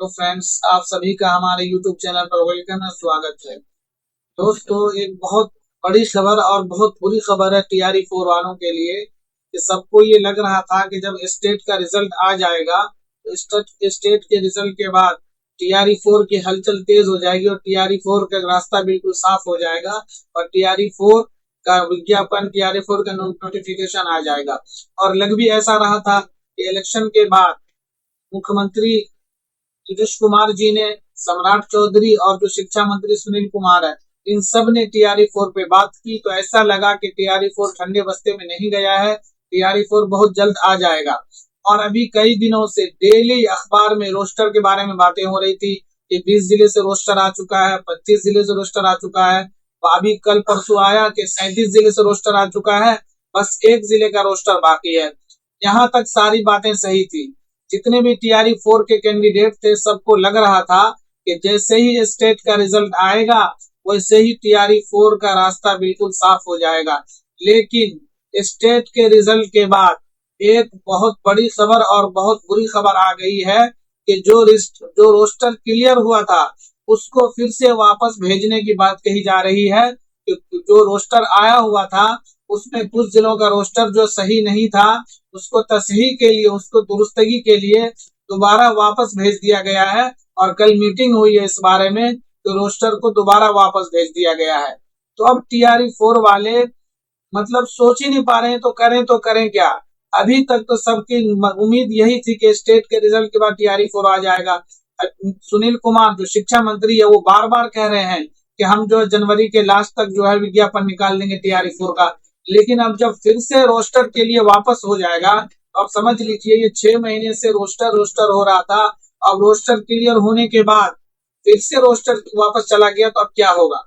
तो फ्रेंड्स, आप सभी का हमारे YouTube चैनल पर वेलकम है, स्वागत है। दोस्तों, एक बहुत बड़ी खबर और बहुत बुरी खबर है टीआरई 4 वालों के लिए कि सबको ये लग रहा था कि जब स्टेट का रिजल्ट आ जाएगा तो स्टेट के रिजल्ट के बाद टीआरई 4 की हलचल तेज हो जाएगी और टीआरई 4 का रास्ता बिल्कुल साफ हो जाएगा और टीआरई 4 का विज्ञापन, टीआरई 4 का नोटिफिकेशन आ जाएगा। और लग भी ऐसा रहा था कि इलेक्शन के बाद मुख्यमंत्री नीतीश कुमार जी ने, सम्राट चौधरी और जो शिक्षा मंत्री सुनील कुमार है, इन सब ने टीआरई 4 पे बात की, तो ऐसा लगा कि टीआरई 4 ठंडे बस्ते में नहीं गया है, टीआरई 4 बहुत जल्द आ जाएगा। और अभी कई दिनों से डेली अखबार में रोस्टर के बारे में बातें हो रही थी कि 20 जिले से रोस्टर आ चुका है, 25 जिले से रोस्टर आ चुका है, अभी कल परसों आया कि 37 जिले से रोस्टर आ चुका है, बस एक जिले का रोस्टर बाकी है। यहाँ तक सारी बातें सही थी। जितने भी टीआरई 4 के कैंडिडेट थे, सबको लग रहा था कि जैसे ही स्टेट का रिजल्ट आएगा वैसे ही टीआरई 4 का रास्ता बिल्कुल साफ हो जाएगा। लेकिन स्टेट के रिजल्ट के बाद एक बहुत बड़ी खबर और बहुत बुरी खबर आ गई है कि जो रोस्टर क्लियर हुआ था उसको फिर से वापस भेजने की बात कही जा रही है कि जो रोस्टर आया हुआ था उसमें कुछ जिलों का रोस्टर जो सही नहीं था उसको तसहीह के लिए, उसको दुरुस्तगी के लिए दोबारा वापस भेज दिया गया है। और कल मीटिंग हुई है इस बारे में, तो रोस्टर को दोबारा वापस भेज दिया गया है। तो अब टीआरई 4 वाले मतलब सोच ही नहीं पा रहे हैं, तो करें क्या। अभी तक तो सबकी उम्मीद यही थी कि स्टेट के रिजल्ट के बाद टीआरई 4 आ जाएगा। सुनील कुमार जो शिक्षा मंत्री है वो बार बार कह रहे हैं कि हम जो जनवरी के लास्ट तक जो है विज्ञापन निकाल लेंगे टीआरई 4 का। लेकिन अब जब फिर से रोस्टर के लिए वापस हो जाएगा, अब समझ लीजिए ये 6 महीने से रोस्टर हो रहा था। अब रोस्टर क्लियर होने के बाद फिर से रोस्टर वापस चला गया, तो अब क्या होगा।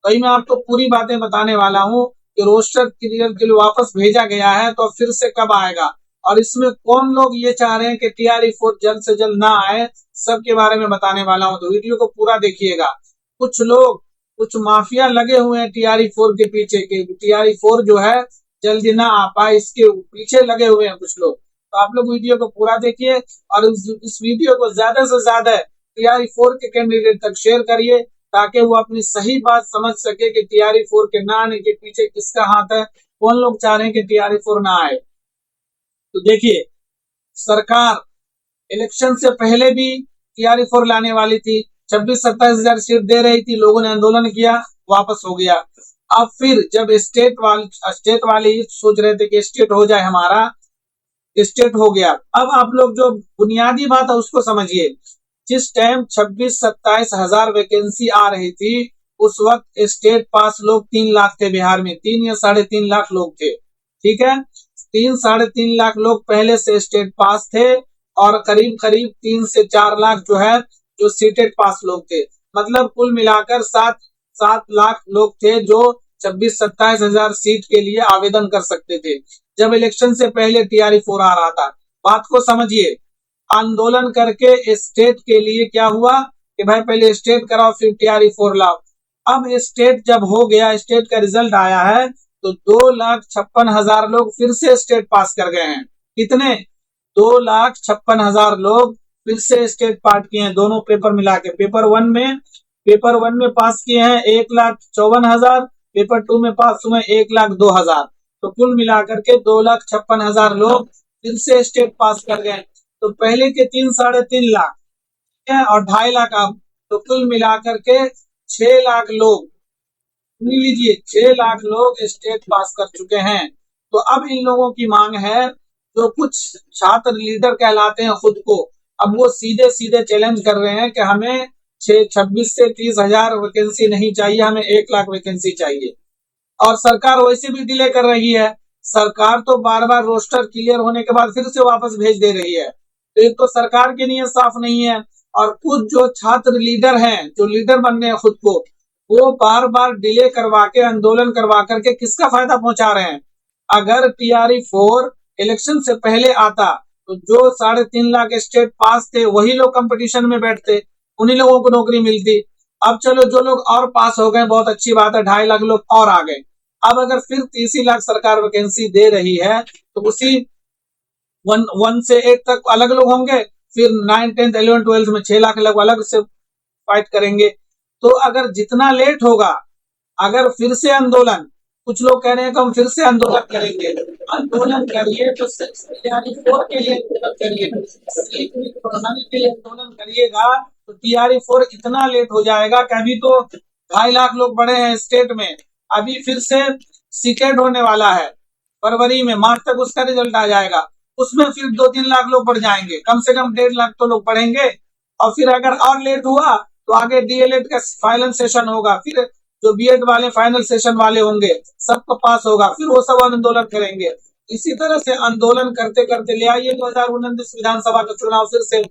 वही मैं आपको पूरी बातें बताने वाला हूँ कि रोस्टर क्लियर के लिए वापस भेजा गया है, तो फिर से कब आएगा और इसमें कौन लोग ये चाह रहे हैं कि टीआरई 4 जल्द से जल्द ना आए, सबके बारे में बताने वाला हूँ। तो वीडियो को पूरा देखिएगा। कुछ लोग, कुछ माफिया लगे हुए हैं टीआरई 4 के पीछे के टीआरई 4 जो है जल्दी ना आ पाए, इसके पीछे लगे हुए हैं कुछ लोग। तो आप लोग वीडियो को पूरा देखिए और इस वीडियो को ज्यादा से ज्यादा टीआरई 4 के कैंडिडेट तक शेयर करिए ताकि वो अपनी सही बात समझ सके कि टीआरई 4 के ना आने के पीछे किसका हाथ है, कौन लोग चाह रहे हैं कि टीआरई 4 ना आए। तो देखिए, सरकार इलेक्शन से पहले भी टीआरई 4 लाने वाली थी, 26-27 हजार सीट दे रही थी, लोगों ने आंदोलन किया, वापस हो गया। अब फिर जब स्टेट वाले सोच रहे थे कि स्टेट हो जाए, हमारा स्टेट हो गया। अब आप लोग जो बुनियादी बात है उसको समझिए। जिस टाइम 26-27 हजार वैकेंसी आ रही थी उस वक्त स्टेट पास लोग 3 लाख थे बिहार में, 3 या 3.5 लाख लोग थे। ठीक है, 3-3.5 लाख लोग पहले से स्टेट पास थे और करीब करीब 3 से 4 लाख जो है जो सीटेड पास लोग थे। मतलब कुल मिलाकर 7 लाख लोग थे जो 26-27 हजार सीट के लिए आवेदन कर सकते थे जब इलेक्शन से पहले टीआरई 4 आ रहा था। बात को समझिए। आंदोलन करके स्टेट के लिए क्या हुआ कि भाई पहले स्टेट कराओ फिर टीआरई 4 लाओ। अब स्टेट जब हो गया, स्टेट का रिजल्ट आया है, तो 2,56,000 लोग फिर से स्टेट पास कर गए हैं। कितने? 2,56,000 लोग फिर से स्टेट पास किए हैं, दोनों पेपर मिला के। पेपर वन में पास किए हैं 1,54,000, पेपर 2 में पास हुए 1,02,000। तो कुल मिलाकर के 2,56,000 लोग फिर से स्टेट पास कर गए। तो पहले के 3-3.5 लाख है और 2.5 लाख अब, तो कुल मिलाकर के 6 लाख लोग, सुन लीजिए, 6 लाख लोग स्टेट पास कर चुके हैं। तो अब इन लोगों की मांग है, जो कुछ छात्र लीडर कहलाते हैं खुद को, अब वो सीधे सीधे चैलेंज कर रहे हैं कि हमें 26 से 30 हजार वैकेंसी नहीं चाहिए, हमें 1 लाख वैकेंसी चाहिए। और सरकार वैसे भी डिले कर रही है। सरकार तो बार बार रोस्टर क्लियर होने के बाद फिर से वापस भेज दे रही है। तो एक तो सरकार की नीयत साफ नहीं है और कुछ जो छात्र लीडर हैं, जो लीडर बन गए खुद को, वो बार बार डिले करवा के, आंदोलन करवा करके किसका फायदा पहुंचा रहे हैं। अगर टीआरई 4 इलेक्शन से पहले आता तो जो 3.5 लाख स्टेट पास थे वही लोग कंपटीशन में बैठते, उन्हीं लोगों को नौकरी मिलती। अब चलो जो लोग और पास हो गए बहुत अच्छी बात है, 2.5 लाख लोग और आ गए। अब अगर फिर 30 लाख सरकार वैकेंसी दे रही है तो उसी 1 से 8 तक अलग लोग होंगे, फिर 9, 10, 11, 12 में 6 लाख लोग अलग से फाइट करेंगे। तो अगर जितना लेट होगा, अगर फिर से आंदोलन, कुछ लोग कह रहे हैं कि हम फिर से आंदोलन करेंगे, आंदोलन करिए तो टीआरई 4 के लिए आंदोलन करिए, बढ़ाने के लिए आंदोलन करिएगा तो टीआरई 4 इतना लेट हो जाएगा कि अभी तो 2.5 लाख लोग बढ़े हैं स्टेट में, अभी फिर से सीटेड होने वाला है फरवरी में, मार्च तक उसका रिजल्ट आ जाएगा, उसमें फिर 2-3 लाख लोग बढ़ जाएंगे, कम से कम 1.5 लाख तो लोग बढ़ेंगे। और फिर अगर और लेट हुआ तो आगे डीएलएड का फाइनल सेशन होगा, फिर जो बीएड वाले फाइनल सेशन वाले होंगे सबको पास होगा, फिर वो सब आंदोलन करेंगे। इसी तरह से आंदोलन करते करते ले आइए 2029 विधानसभा का चुनाव फिर से।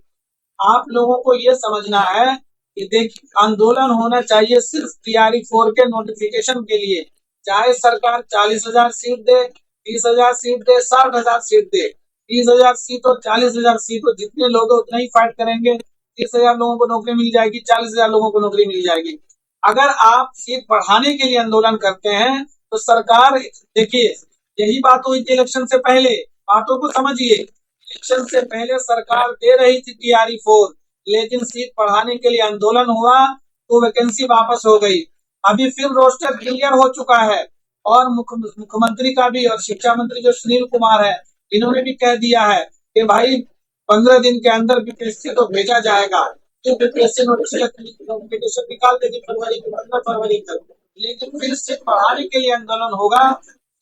आप लोगों को ये समझना है कि देखिए, आंदोलन होना चाहिए सिर्फ टीआरई 4 के नोटिफिकेशन के लिए, चाहे सरकार 40,000 सीट दे, 30,000 सीट दे, 60,000 सीट दे, 30,000 सीट और 40,000 सीट हो, जितने लोग उतना ही फाइट करेंगे। 30,000 लोगों को नौकरी मिल जाएगी, 40,000 लोगों को नौकरी मिल जाएगी। अगर आप सीट बढ़ाने के लिए आंदोलन करते हैं तो सरकार, देखिए यही बात हुई थी इलेक्शन से पहले, बातों को समझिए। इलेक्शन से पहले सरकार दे रही थी टीआरई 4, लेकिन सीट बढ़ाने के लिए आंदोलन हुआ तो वैकेंसी वापस हो गई। अभी फिर रोस्टर क्लियर हो चुका है और मुख्यमंत्री का भी और शिक्षा मंत्री जो सुनील कुमार है, इन्होंने भी कह दिया है कि भाई 15 दिन के अंदर बीपीएससी को भेजा जाएगा, तो बीपीएससी नोटिफिकेशन निकाल देगी फरवरी के 15 फरवरी तक। लेकिन फिर से बढ़ाने के लिए आंदोलन होगा,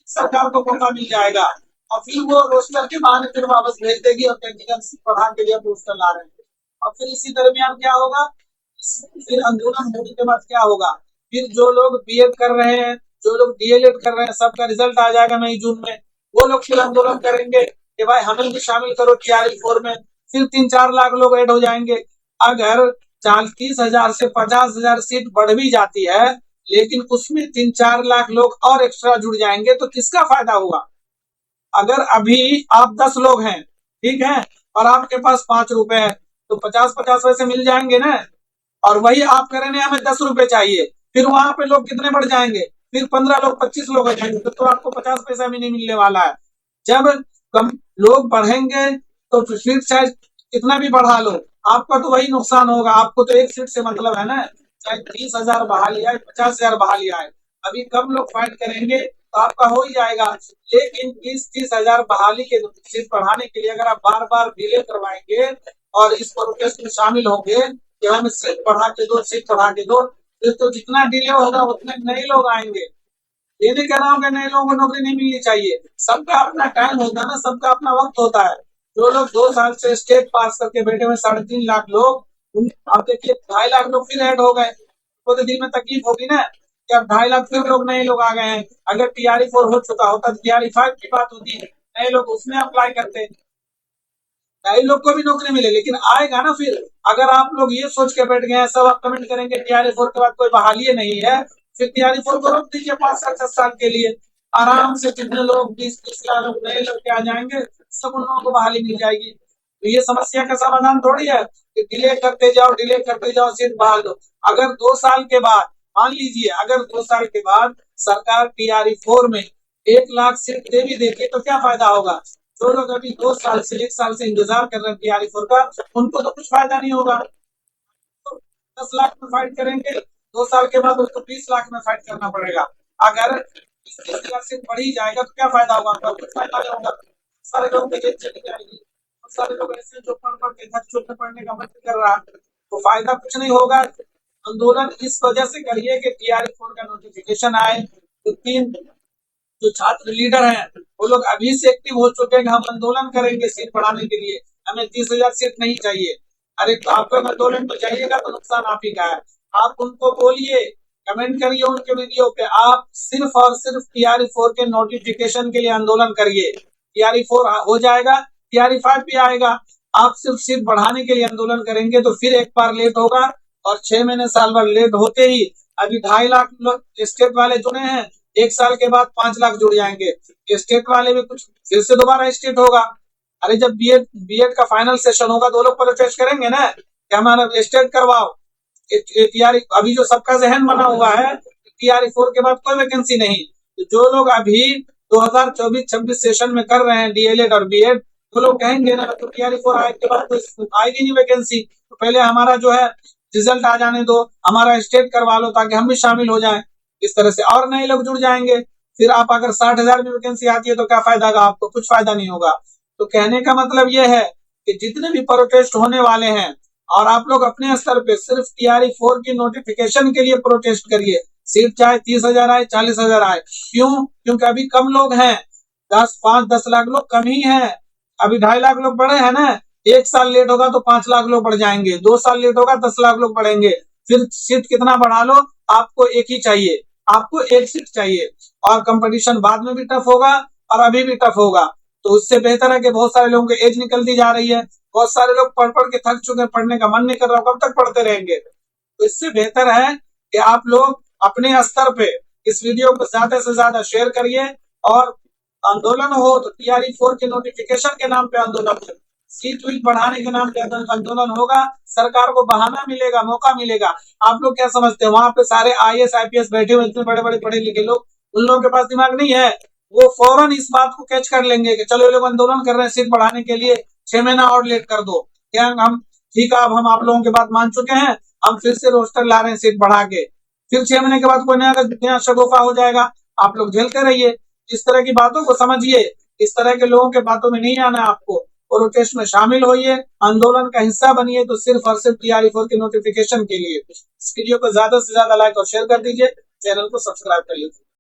सरकार को मौका मिल जाएगा और फिर वो रोस्टर के बहाने फिर वापस भेज देगी और बढ़ा के लिए रोस्टर ला रहे हैं। और फिर इसी दरमियान क्या होगा, फिर आंदोलन होने के बाद क्या होगा, फिर जो लोग बीएड कर रहे हैं, जो लोग डीएलएड कर रहे हैं, सबका रिजल्ट आ जाएगा मई जून में, वो लोग फिर आंदोलन करेंगे कि भाई हमें भी शामिल करो टीआरई 4 में, फिर 3-4 लाख लोग ऐड हो जाएंगे। अगर 30,000 से 50,000 सीट बढ़ भी जाती है, लेकिन उसमें 3-4 लाख लोग और एक्स्ट्रा जुड़ जाएंगे तो किसका फायदा होगा। अगर अभी आप 10 लोग हैं, ठीक है, और आपके पास 5 रुपए है तो 50-50 पैसे मिल जाएंगे ना, और वही आप कह रहे हैं हमें 10 रुपए चाहिए, फिर वहां पे लोग कितने बढ़ जाएंगे, फिर 15 लोग 25 लोग हो जाएंगे, तो आपको 50 पैसा भी नहीं मिलने वाला है। जब कम लोग बढ़ेंगे तो सीट साइज कितना भी बढ़ा लो, आपका तो वही नुकसान होगा। आपको तो एक सीट से मतलब है ना, चाहे 30,000 बहाली आए, 50,000 बहाली आए, अभी कम लोग फाइट करेंगे तो आपका हो ही जाएगा। लेकिन 30,000 बहाली के सीट बढ़ाने के लिए अगर आप बार बार डिले करवाएंगे और इस प्रोसेस में शामिल होंगे कि हमें सीट बढ़ा के दो, सीट बढ़ा के दो, फिर तो जितना डिले होगा उतने नए लोग आएंगे। ये नहीं कह रहा हूँ कि नए लोगों को नौकरी नहीं मिलनी चाहिए, सबका अपना टाइम होता है ना, सबका अपना वक्त होता है। जो लोग 2 साल से स्टेट पास करके बैठे हुए 3.5 लाख लोग, आप देखिए 2.5 लाख लोग फिर ऐड हो गए, तो दिल में तकलीफ होगी ना कि अब 2.5 लाख फिर लोग नए लोग आ गए हैं। अगर टीआरई 4 हो चुका होता तो टीआरई 5 की बात होती, नए लोग उसमें अप्लाई करते, नए लोग को भी नौकरी मिले। लेकिन आएगा ना फिर, अगर आप लोग ये सोच के बैठ गए हैं, सब आप कमेंट करेंगे टीआरई 4 के बाद कोई बहाली नहीं है, फिर टीआरई 4 को रोक दीजिए 5 साल 10 साल के लिए, आराम से कितने लोग 20-30 लाख लोग नए लोग के आ जाएंगे, सब उन लोगों को बहाली मिल जाएगी। तो ये समस्या का समाधान थोड़ी है कि डिले करते जाओ सीट बहाल दो। अगर 2 साल के बाद, मान लीजिए अगर 2 साल के बाद सरकार टीआरई 4 में 1 लाख सीट दे भी देती तो क्या फायदा होगा। जो लोग अभी 2 साल से 1 साल से इंतजार कर रहे हैं टीआरई 4 का, उनको तो कुछ फायदा नहीं होगा। तो 10 लाख में फाइट करेंगे, 2 साल के बाद उसको 20 लाख में फाइट करना पड़ेगा। अगर 20,000 सीट बढ़ ही जाएगा तो क्या फायदा होगा, आपका कुछ फायदा नहीं होगा। सारे लोग की जेब चली जाएगी, सारे लोग ऐसे जो पढ़ के घर छोड़ने पढ़ने का मन कर रहा, तो फायदा कुछ नहीं होगा। आंदोलन इस वजह से करिए कि टीआरई 4 का नोटिफिकेशन आए, तो 3 जो छात्र लीडर हैं वो लोग अभी से एक्टिव हो चुके हैं, हम आंदोलन करेंगे सीट बढ़ाने के लिए, हमें 30,000 सीट नहीं चाहिए। अरे तो आपको आंदोलन तो चाहिएगा तो नुकसान आप ही का है। आप उनको बोलिए, कमेंट करिए उनके वीडियो पे, आप सिर्फ और सिर्फ टीआरई 4 के नोटिफिकेशन के लिए आंदोलन करिए। टीआरई 4 हो जाएगा, टीआरई 5 भी आएगा, आप सिर्फ सीट बढ़ाने के लिए आंदोलन करेंगे तो फिर एक बार लेट होगा, और 6 महीने साल भर लेट होते ही अभी 2.5 लाख लोग स्टेट वाले जुड़े हैं, 1 साल के बाद 5 लाख जुड़ जाएंगे, स्टेट वाले भी कुछ फिर से दोबारा स्टेट होगा। अरे जब बीएड का फाइनल सेशन होगा तो लोग प्रोटेस्ट करेंगे ना कि हमारा स्टेट करवाओ। टीआरई अभी जो सबका जहन बना हुआ है टीआरई 4 के बाद कोई वैकेंसी नहीं, तो जो लोग अभी 2024-26 सेशन में कर रहे हैं डीएलएड और बीएड, वो लोग कहेंगे ना तो TRE 4 आए के बाद तो आएगी नहीं वैकेंसी, तो पहले हमारा जो है रिजल्ट आ जाने दो, हमारा स्टेट करवा लो ताकि हम भी शामिल हो जाएं। इस तरह से और नए लोग जुड़ जाएंगे। फिर आप अगर 60,000 में वैकेंसी आती है तो क्या फायदा होगा आपको? कुछ फायदा नहीं होगा। तो कहने का मतलब ये है कि जितने भी प्रोटेस्ट होने वाले हैं, और आप लोग अपने स्तर पे सिर्फ TRE 4 की नोटिफिकेशन के लिए प्रोटेस्ट करिए। सीट चाहे 30,000 आए, 40,000 आए। क्यों? क्योंकि अभी कम लोग हैं, 5-10 लाख लोग कम ही हैं। अभी 2.5 लाख लोग बढ़े हैं ना, 1 साल लेट होगा तो 5 लाख लोग बढ़ जाएंगे, 2 साल लेट होगा 10 लाख लोग बढ़ेंगे। फिर सीट कितना बढ़ा लो, आपको एक ही चाहिए, आपको एक सीट चाहिए। और कंपटीशन बाद में भी टफ होगा और अभी भी टफ होगा। तो उससे बेहतर है कि बहुत सारे लोगों की एज निकलती जा रही है, बहुत सारे लोग पढ़ पढ़ के थक चुके हैं, पढ़ने का मन नहीं कर रहा, कब तक पढ़ते रहेंगे? तो इससे बेहतर है कि आप लोग अपने स्तर पे इस वीडियो को ज्यादा से ज्यादा शेयर करिए, और आंदोलन हो तो TRE 4 के नोटिफिकेशन के नाम पे आंदोलन हो, सीट वीट बढ़ाने के नाम पे आंदोलन होगा। सरकार को बहाना मिलेगा, मौका मिलेगा। आप लोग क्या समझते हैं वहां पे सारे IAS IPS बैठे हुए इतने बड़े बड़े पढ़े लिखे लोग, उन लोगों के पास दिमाग नहीं है? वो फौरन इस बात को कैच कर लेंगे कि चलो ये लोग आंदोलन कर रहे हैं सीट बढ़ाने के लिए, 6 महीना और लेट कर दो। क्या हम ठीक है, अब हम आप लोगों की बात मान चुके हैं, हम फिर से रोस्टर ला रहे हैं सीट बढ़ा के। फिर 6 महीने के बाद कोई नया शगुफा हो जाएगा। आप लोग झेलते रहिए, इस तरह की बातों को समझिए। इस तरह के लोगों के बातों में नहीं आना है आपको। प्रोटेस्ट में शामिल होइए, आंदोलन का हिस्सा बनिए, तो सिर्फ और सिर्फ TRE 4 के नोटिफिकेशन के लिए। इस वीडियो को ज्यादा से ज्यादा लाइक और शेयर कर दीजिए, चैनल को सब्सक्राइब कर लीजिए।